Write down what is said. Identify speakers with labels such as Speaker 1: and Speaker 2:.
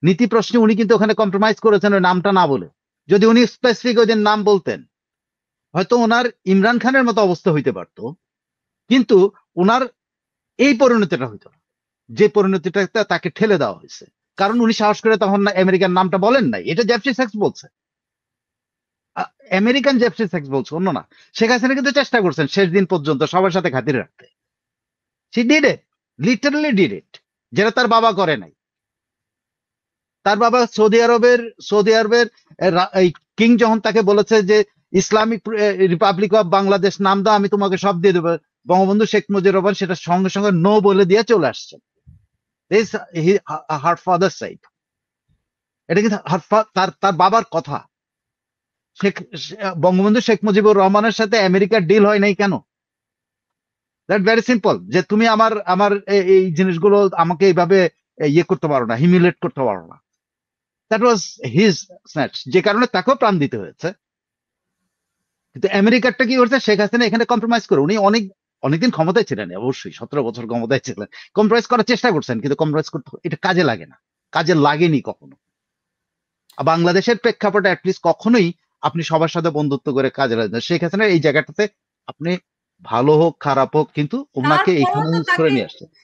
Speaker 1: নীতি প্রশ্নে উনি কিন্তু ওখানে কম্প্রোমাইজ করেছেন ওই নামটা না বলে। যদি উনি স্পেসিফিক ওই নাম বলতেন, হয়তো ওনার ইমরান খানের মতো অবস্থা হইতে পারতো, কিন্তু ওনার এই পরিণতিটা হইতো না, যে পরিণতিটা তাকে ঠেলে দেওয়া হয়েছে। কারণ উনি সাহস করে তখন আমেরিকান নামটা বলেন নাই, এটা জেফ্রি স্যাক্স বলছে, আমেরিকান জেফ্রি স্যাক্স বলছে, অন্য না। শেখ হাসিনা কিন্তু চেষ্টা করছেন শেষ দিন পর্যন্ত সবার সাথে খাতির রাখতে। C did it, literally did it, যেটা তার বাবা করে নাই। তার বাবা সৌদি আরবের এই কিং যখন তাকে বলেছে যে ইসলামিক রিপাবলিক অফ বাংলাদেশ নাম দাও, আমি তোমাকে সব দিয়ে দেবো, বঙ্গবন্ধু শেখ মুজিবুর রহমান সেটা সঙ্গে সঙ্গে নো বলে দিয়ে চলে আসছে। হার ফাদার সাইড, এটা কিন্তু তার তার বাবার কথা। শেখ বঙ্গবন্ধু শেখ মুজিবুর রহমানের সাথে আমেরিকার ডিল হয় নাই কেন? দ্যাট ভেরি সিম্পল, যে তুমি আমার আমার এই জিনিসগুলো আমাকে এইভাবে ইয়ে করতে পারো না, হিমিউলেট করতে পারো না। দ্যাট ওয়াজ হিজ স্ন্যাচ, যে কারণে তাকেও প্রাণ দিতে হয়েছে। কিন্তু আমেরিকারটা কি করছে, শেখ হাসিনা এখানে কম্প্রোমাইজ করে, উনি অনেকদিন ক্ষমতায় ছিলেন, অবশ্যই 17 বছর ক্ষমতায় ছিলেন, কম্প্রোমাইজ করার চেষ্টা করছেন, কিন্তু কম্প্রোমাইজ করতে এটা কাজে লাগে না, কাজে লাগেনি কখনো। বাংলাদেশের প্রেক্ষাপটে অ্যাটলিস্ট কখনোই আপনি সবার সাথে বন্ধুত্ব করে কাজে লাগে না। শেখ হাসিনা এই জায়গাটাতে আপনি ভালো হোক খারাপ হোক, কিন্তু ওনাকে
Speaker 2: তারপরেও
Speaker 1: এখানে
Speaker 2: তো
Speaker 1: ইউজ করে
Speaker 2: তাকে
Speaker 1: নিয়ে আসছে।